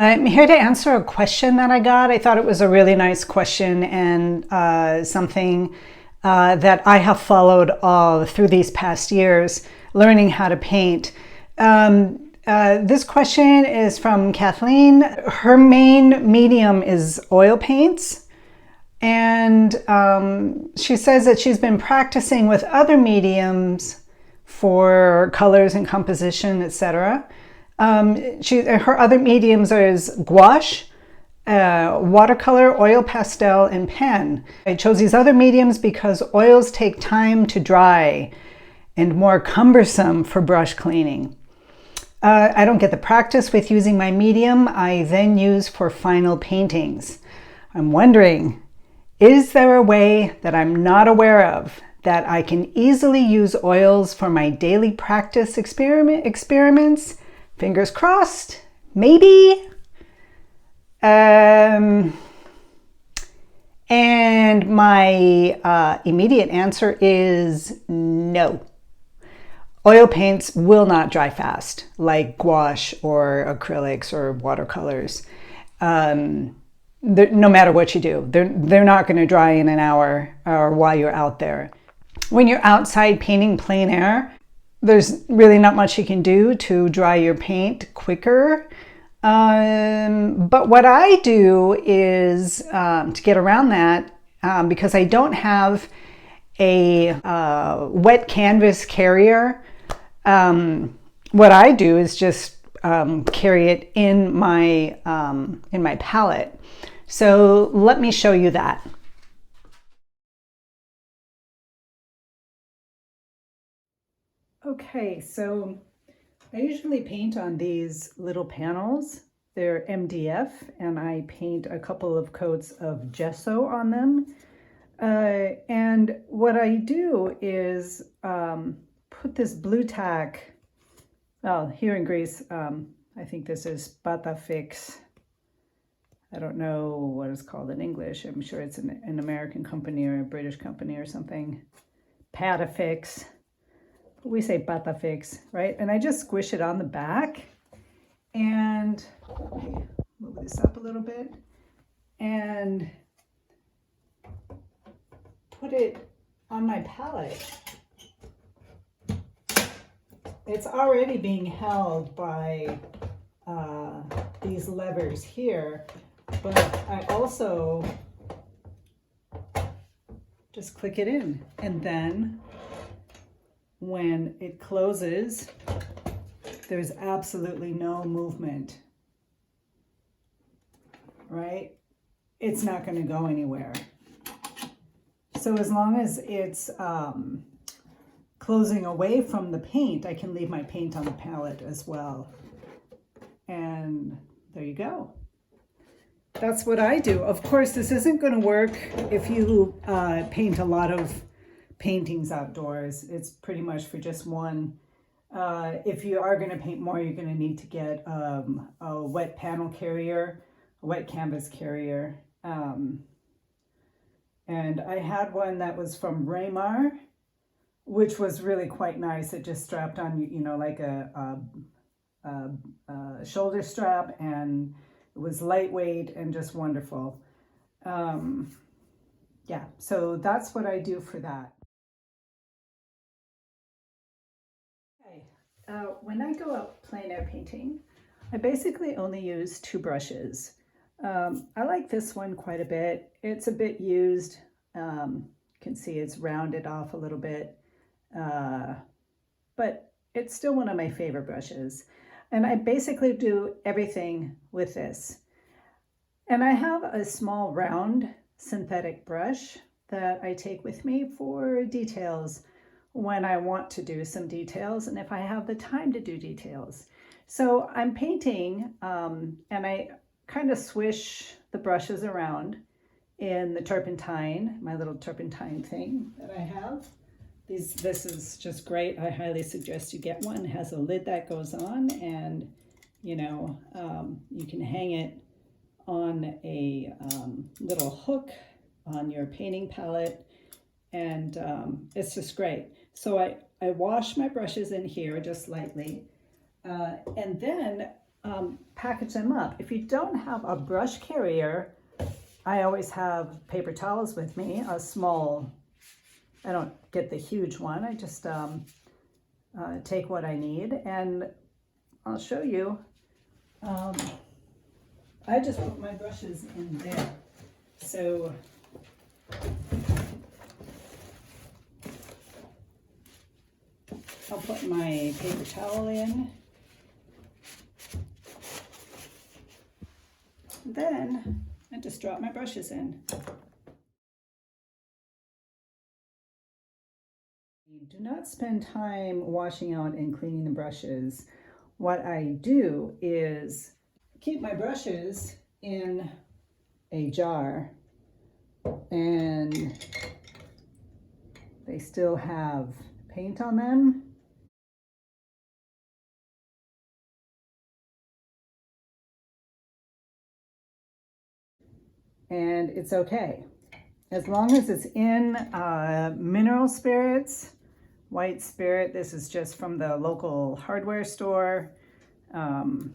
I'm here to answer a question that I got. I thought it was a really nice question and something that I have followed all through these past years, learning how to paint. This question is from Kathleen. Her main medium is oil paints. And she says that she's been practicing with other mediums for colors and composition, etc. Her other mediums is gouache, watercolor, oil pastel, and pen. I chose these other mediums because oils take time to dry and more cumbersome for brush cleaning. I don't get the practice with using my medium I then use for final paintings. I'm wondering, is there a way that I'm not aware of that I can easily use oils for my daily practice experiments? Fingers crossed, maybe. And my immediate answer is no. Oil paints will not dry fast like gouache or acrylics or watercolors. No matter what you do, they're not going to dry in an hour or while you're out there. When you're outside painting plein air, there's really not much you can do to dry your paint quicker. But what I do is to get around that, because I don't have a wet canvas carrier, what I do is just carry it in my palette. So let me show you that. Okay, so I usually paint on these little panels. They're MDF, and I paint a couple of coats of gesso on them. And what I do is put this blue tack, well, here in Greece, I think this is Patafix. I don't know what it's called in English. I'm sure it's an American company or a British company or something. Patafix. We say Patafix, right? And I just squish it on the back and let me move this up a little bit and put it on my palette. It's already being held by these levers here, but I also just click it in, and then when it closes, there's absolutely no movement, right? It's not going to go anywhere. So as long as it's closing away from the paint, I can leave my paint on the palette as well. And there you go. That's what I do. Of course, this isn't going to work if you paint a lot of paintings outdoors. It's pretty much for just one. If you are going to paint more, you're going to need to get a wet panel carrier, a wet canvas carrier. And I had one that was from Raymar, which was really quite nice. It just strapped on, you know, like a shoulder strap, and it was lightweight and just wonderful. Yeah, so that's what I do for that. Okay. When I go out plein air painting, I basically only use two brushes. I like this one quite a bit. It's a bit used. You can see it's rounded off a little bit, but it's still one of my favorite brushes. And I basically do everything with this. And I have a small round synthetic brush that I take with me for details when I want to do some details and if I have the time to do details. So I'm painting and I kind of swish the brushes around in the turpentine, my little turpentine thing that I have. This is just great. I highly suggest you get one. It has a lid that goes on, and you know, you can hang it on a little hook on your painting palette, and it's just great. So I wash my brushes in here just lightly, and then package them up. If you don't have a brush carrier, I always have paper towels with me, a small, I don't get the huge one, I just take what I need, and I'll show you. I just put my brushes in there. So I'll put my paper towel in. Then I just drop my brushes in. Do not spend time washing out and cleaning the brushes. What I do is keep my brushes in a jar, and they still have paint on them. And it's okay. As long as it's in mineral spirits, white spirit, this is just from the local hardware store. I'm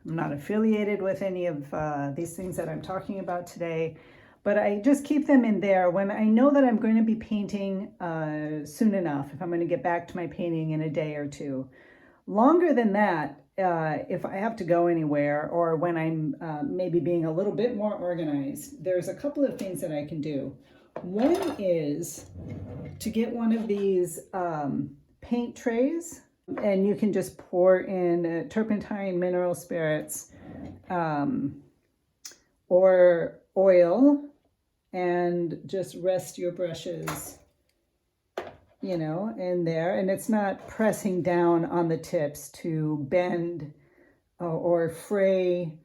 not affiliated with any of these things that I'm talking about today, but I just keep them in there when I know that I'm going to be painting soon enough, if I'm going to get back to my painting in a day or two. Longer than that, if I have to go anywhere or when I'm maybe being a little bit more organized, there's a couple of things that I can do. One is to get one of these paint trays, and you can just pour in turpentine, mineral spirits, or oil, and just rest your brushes, you know, in there. And it's not pressing down on the tips to bend or fray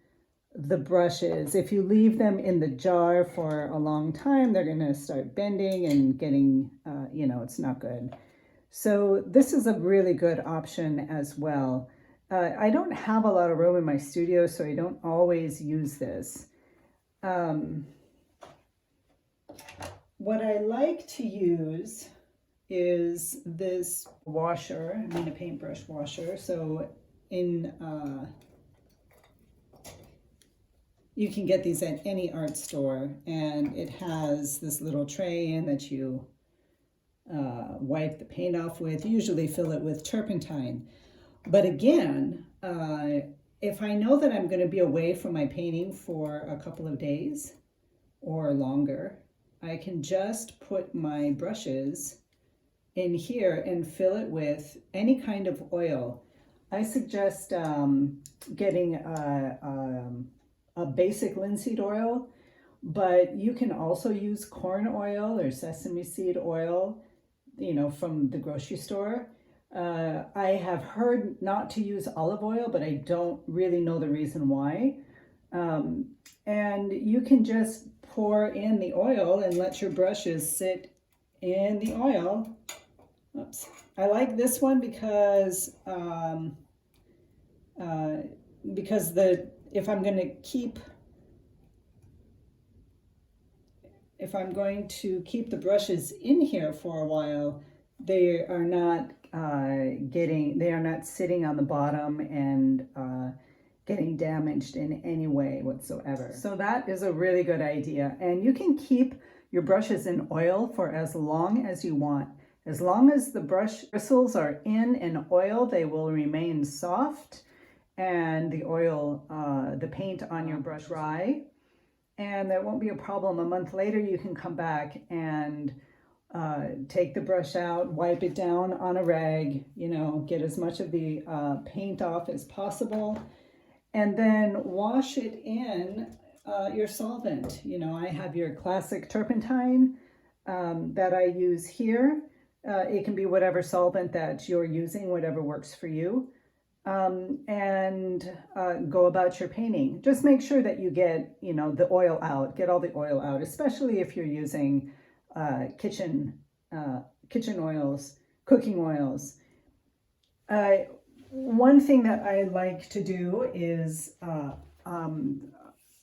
the brushes. If you leave them in the jar for a long time, they're going to start bending and getting, you know, it's not good. So this is a really good option as well. I don't have a lot of room in my studio, so I don't always use this. What I like to use is this washer, I mean a paintbrush washer. So in you can get these at any art store, and it has this little tray in that you wipe the paint off with. Usually fill it with turpentine. But again, if I know that I'm going to be away from my painting for a couple of days or longer, I can just put my brushes in here and fill it with any kind of oil. I suggest getting a basic linseed oil, but you can also use corn oil or sesame seed oil, you know, from the grocery store. I have heard not to use olive oil, but I don't really know the reason why. And you can just pour in the oil and let your brushes sit in the oil. Oops. I like this one because if I'm going to keep the brushes in here for a while, they are not sitting on the bottom and getting damaged in any way whatsoever. So that is a really good idea. And you can keep your brushes in oil for as long as you want. As long as the brush bristles are in oil, they will remain soft, and the oil, the paint on your brush dry, and that won't be a problem. A month later, you can come back and take the brush out, wipe it down on a rag, you know, get as much of the paint off as possible, and then wash it in your solvent. You know, I have your classic turpentine that I use here. It can be whatever solvent that you're using, whatever works for you. And go about your painting. Just make sure that you get, you know, the oil out, get all the oil out, especially if you're using kitchen oils, cooking oils. One thing that I like to do is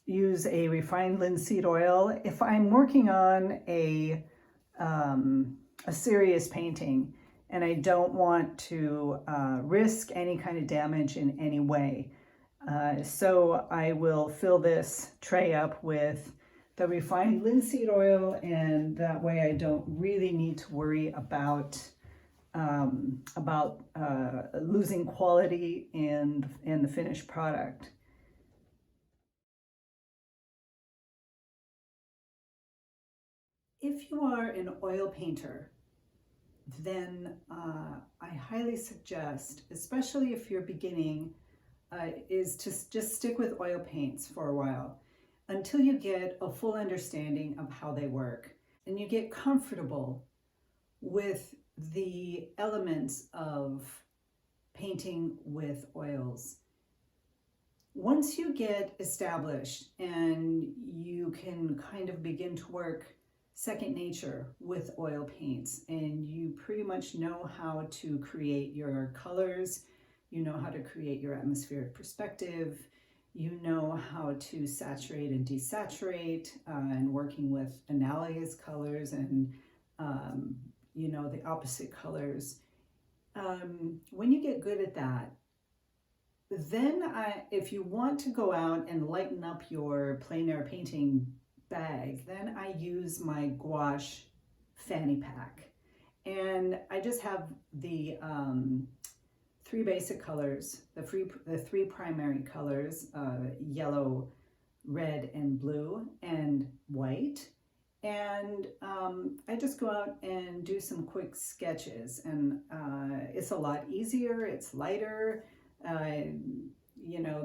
use a refined linseed oil. If I'm working on a serious painting and I don't want to risk any kind of damage in any way. So I will fill this tray up with the refined linseed oil, and that way I don't really need to worry about losing quality in the finished product. If you are an oil painter, then I highly suggest, especially if you're beginning, is to just stick with oil paints for a while until you get a full understanding of how they work and you get comfortable with the elements of painting with oils. Once you get established and you can kind of begin to work second nature with oil paints, and you pretty much know how to create your colors, you know how to create your atmospheric perspective, you know how to saturate and desaturate, and working with analogous colors and you know, the opposite colors. When you get good at that, then if you want to go out and lighten up your plein air painting bag, then I use my gouache fanny pack. And I just have the three basic colors, the three primary colors, yellow, red, and blue, and white. And I just go out and do some quick sketches, and it's a lot easier, it's lighter. You know,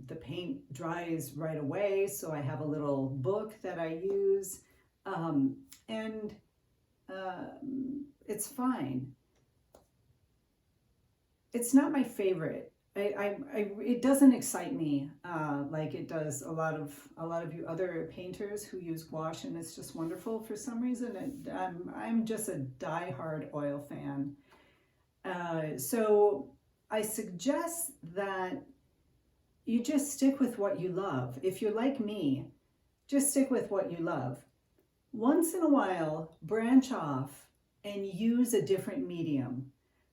the paint dries right away, so I have a little book that I use, and it's fine. It's not my favorite. It doesn't excite me like it does a lot of you other painters who use gouache, and it's just wonderful. For some reason, I'm just a die-hard oil fan. So I suggest that you just stick with what you love. If you're like me, just stick with what you love. Once in a while, branch off and use a different medium,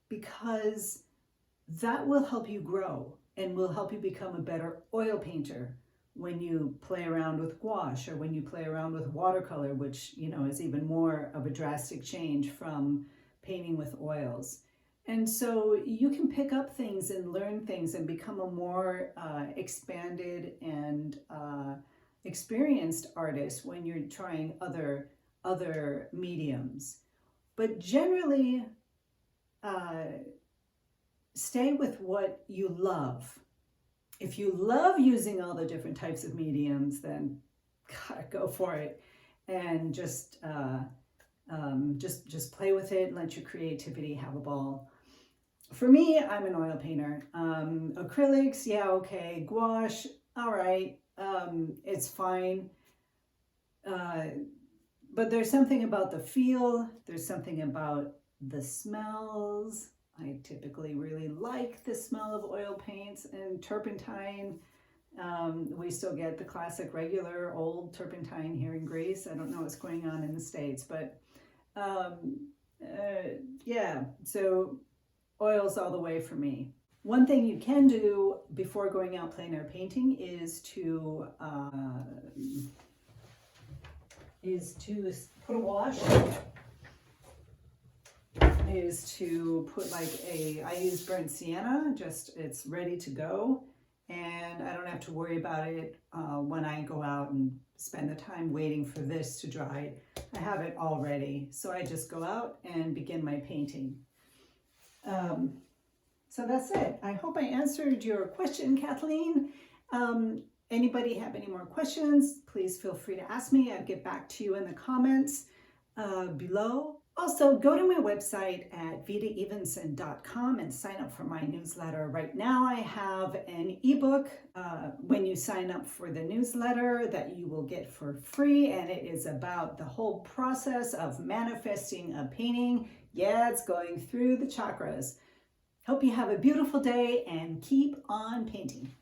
because that will help you grow and will help you become a better oil painter when you play around with gouache, or when you play around with watercolor, which, you know, is even more of a drastic change from painting with oils. And so you can pick up things and learn things and become a more expanded and experienced artist when you're trying other mediums. But generally, stay with what you love. If you love using all the different types of mediums, then go for it, and just play with it and let your creativity have a ball. For me, I'm an oil painter. Acrylics, yeah, okay. Gouache, all right. It's fine. But there's something about the feel. There's something about the smells. I typically really like the smell of oil paints and turpentine. We still get the classic regular old turpentine here in Greece. I don't know what's going on in the States, but yeah, so oils all the way for me. One thing you can do before going out plein air painting is to put a wash, is to put like I use burnt sienna, just it's ready to go, and I don't have to worry about it when I go out and spend the time waiting for this to dry. I have it all ready, so I just go out and begin my painting. So that's it. I hope I answered your question, Kathleen. Anybody have any more questions, please feel free to ask me. I'll get back to you in the comments below. Also, go to my website at vitaevenson.com and sign up for my newsletter. Right now I have an ebook when you sign up for the newsletter that you will get for free, and it is about the whole process of manifesting a painting. Yeah, it's going through the chakras. Hope you have a beautiful day and keep on painting.